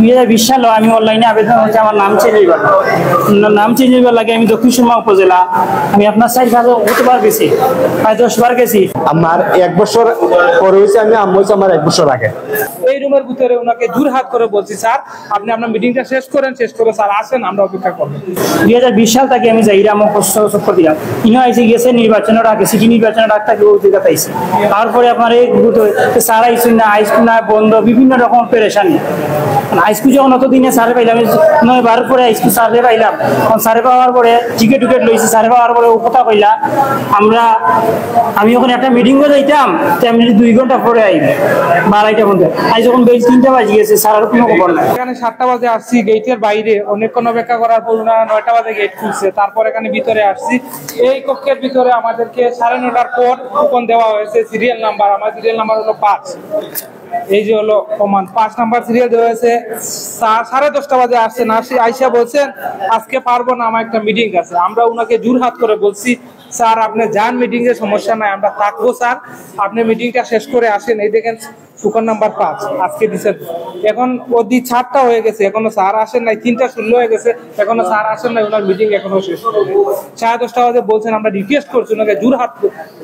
2020 সালে আমি অনলাইনে আবেদন করছি আমার নাম চেঞ্জ হইবার লাগে আমি দক্ষিণ সুরমা উপজেলা আমি আপনার 4 কতবার গেছি প্রায় 10 বার গেছি। আমার 1 বছর পরে হয়েছে আমি আমার 1 বছর আগে এই রুমের ভিতরে ওনাকে জোর হাত করে বলছি স্যার আপনি আপনার মিটিংটা শেষ করে স্যার আসেন আমরা অপেক্ষা করবো। 2020 সাল থেকে আমি যাই রাম দিলাম ইনো আইসি গেছে নির্বাচনের আগে সিটি নির্বাচনের আগ থেকে পাইছি। তারপরে আপনার এই স্যার আইসি না আইসি না বন্ধ বিভিন্ন রকম পেরেশানি হাইস্কুল যখন অতদিনে সারে পাইলাম 9 বার পরে হাইস্কুল সারে পাইলাম সারে পাওয়ার পরে টিকেট লইছি সারে পাওয়ার পরে ও কথা কইলা আমি ওখানে একটা মিটিংও যাইতাম তেমনি 2 ঘন্টা পরে আইবে 12টা মধ্যে আজ যখন বেশ 3টা বাজে গেছে সারার কোনো খবর নাই। এখানে 7টা বাজে আসছি গেটের বাইরে অনেকক্ষণ অপেক্ষা করার পর 9টা বাজে গেট খুলছে তারপর এখানে ভিতরে আসছি। এই কক্ষের ভিতরে আমাদেরকে 9:30টার পর কুপন দেওয়া হয়েছে সিরিয়াল নাম্বার আমার সিরিয়াল নাম্বার হলো 5 এই যে হলো কমান 5 নাম্বার সিরিয়াল দেওয়া হয়েছে। 10:30 বাজে আসছেন আইসা বলছেন আজকে পারবো না আমার একটা মিটিং আছে। আমরা ওনাকে জোর হাত করে বলছি স্যার আপনি যান মিটিং এর সমস্যা নাই আমরা থাকবো স্যার আপনি মিটিংটা শেষ করে আসেন। এই দেখেন সুকন নাম্বার 5 আজকে দিচ্ছেন এখন ওদি 7টা হয়ে গেছে এখনো স্যার আসেন নাই 3টা 16 হয়ে গেছে এখনো স্যার আসেন নাই ওনার মিটিং এখনো শেষ হয়নি। 10:30 বাজে বলছেন আমরা রিকোয়েস্ট করছি ওনাকে জোর হাত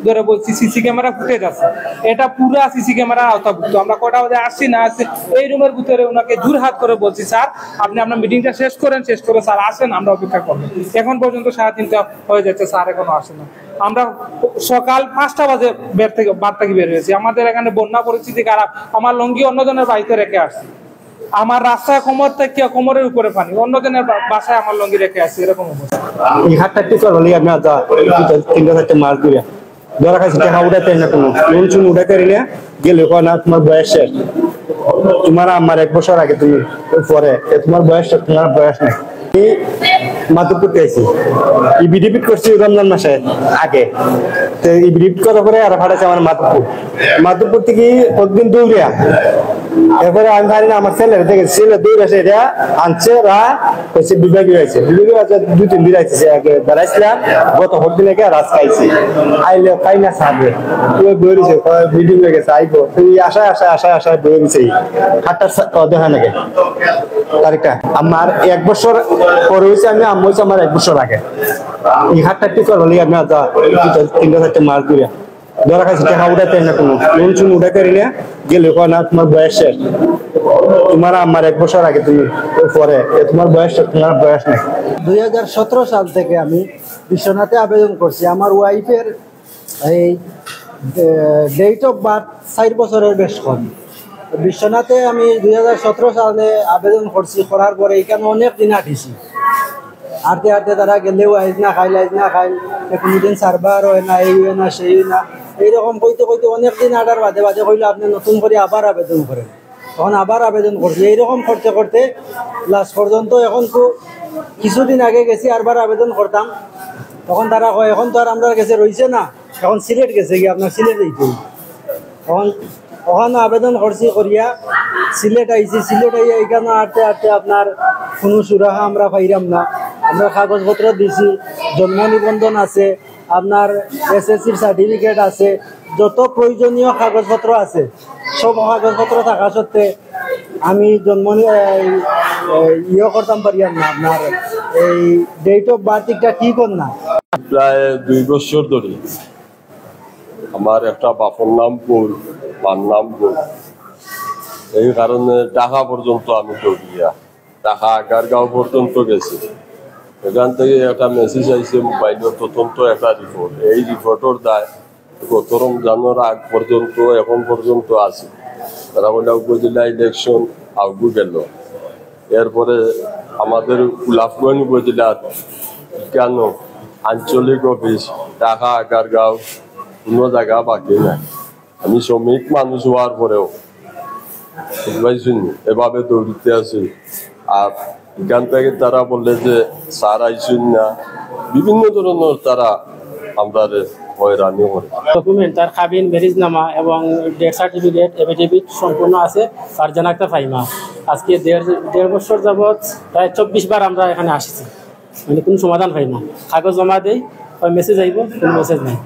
ধরে বলছি সিসি ক্যামেরা ফুটেজ আছে এটা পুরা সিসি ক্যামেরা আওতাভুক্ত আমরা কটা বাজে আসছি না আসছি এই রুমের ভিতরে ওনাকে জোর হাত করে বলছি স্যার আপনি আপনার মিটিংটা শেষ করে স্যার আসেন আমরা অপেক্ষা করবো। এখন পর্যন্ত 3:30 হয়ে যাচ্ছে স্যার এখনো আসেন না। আমরা সকাল 5টা বাজে বার থেকে বের হয়েছি আমাদের এখানে বন্যা পরিস্থিতি খারাপ আমার লঙ্গি অন্যজনের বাড়িতে রেখে আসছি আমার রাস্তায় কোমর থেকে কোমরের উপরে পানি অন্যজনের বাসায় আমার লঙ্গি রেখে আসছি এরকম অবস্থা। এই হাতটা কি করবো আমি 3-4 মাস দিয়ে ধরা খাইছি টাকা উঠাতে না কোনো লোন চুন উঠাতে রিলে গেলে না তোমার বয়স শেষ তোমার আমার 1 বছর আগে তুমি পরে তোমার বয়স তোমার বয়স নেই মাধবপুর পেয়েছি ইবিডিপিট করছি রমজান মাসে আগে তো ইবিডিপিট করার পরে আর ভাড়াছে আমার মাধবপুর থেকে প্রতিদিন দৌড়িয়া এরপরে আমি ভারি না আমার ছেলে দেখে ছেলে দৌড়েছে এটা আনছে হচ্ছে বিভাগী হয়েছে 2-3 দিন আইছে আগে বেড়াইছিলাম গত হরদিন আগে রাত খাইছি আইলে খাই না সারবে তুই দৌড়েছে মিটিং হয়ে গেছে আইবো তুই আশায় দৌড়েছে হাতটা দেখা নাকি তারিখটা আমার 1 বছর পরে হয়েছে আমি আমার 1 বছর আগে এই হাতটা কি করবো আমি 3-4 মাস দিয়ে ধরা খাইছি টাকা উঠাতে না কোনো লোন চুন উঠাতে রিলে গেলে না তোমার বয়স শেষ তোমার আমার 1 বছর আগে তুমি পরে তোমার বয়স তোমার বয়স নেই। 2017 সাল থেকে আমি বিশ্বনাথে আবেদন করছি আমার ওয়াইফের এই ডেট অফ বার্থ 4 বছরের বেশ কম। বিশ্বনাথে আমি 2017 সালে আবেদন করছি করার পরে এখানে অনেক দিন আটিছি হাঁটতে তারা গেলেও আইজ না খাইল কোনোদিন সার্ভার হয় না এই হয় না সেই হয় না এইরকম কইতে অনেক দিন আটার বাদে কইলে আপনি নতুন করে আবার আবেদন করেন তখন আবার আবেদন করছি এইরকম করতে লাস্ট পর্যন্ত এখন তো কিছুদিন আগে গেছি আরবার আবেদন করতাম তখন তারা কয় এখন তো আর আমরা কাছে রয়েছে না এখন সিলেট গেছে কি আপনার সিলেট যাইতে ওখানে আবেদন করছি করিয়া সিলেট আইছি সিলেট আইয়া এখানে হাঁটতে আপনার কোনো সুরাহা আমরা পাইলাম না। আমরা কাগজপত্র দিছি জন্ম নিবন্ধন আছে আপনার SSCর সার্টিফিকেট আছে যত প্রয়োজনীয় কাগজপত্র আছে সব কাগজপত্র থাকা সত্ত্বে আমি জন্ম করতাম পারিয়াম না আপনার এই ডেট অফ বার্থটা কি কর না। প্রায় 2 বছর ধরে আমার একটা বাপর নাম পুর মার নাম পুর এই কারণে ঢাকা পর্যন্ত আমি দৌড়িয়া ঢাকা আগারগাঁও পর্যন্ত গেছি। এখান থেকে একটা মেসেজ আইছে মোবাইলের তদন্ত একটা রিপোর্ট এই রিপোর্টের দায় গত রমজানের আগ পর্যন্ত এখন পর্যন্ত আছে তারা বলে উপজেলা ইলেকশন আগু গেল এরপরে আমাদের গোলাপগঞ্জ উপজেলার কেন আঞ্চলিক অফিস ঢাকা আগারগাঁও কোনো জায়গা বাকি নাই। আমি শ্রমিক মানুষ হওয়ার পরেও এভাবে দৌড়িতে আছি আর এখান থেকে তারা বললে যে স্যার আইসুন না বিভিন্ন ধরনের তারা আমরা হয়রানি করে ডকুমেন্ট তার কাবিন ম্যারেজনামা এবং ডেথ সার্টিফিকেট এফিডেভিট সম্পূর্ণ আছে ফারজানা আক্তার ফাহিমা আজকে 1.5 বছর যাবৎ প্রায় 24 বার আমরা এখানে আসছি মানে কোনো সমাধান পাই না কাগজ জমা দেই মেসেজ আইব কোনো মেসেজ নাই।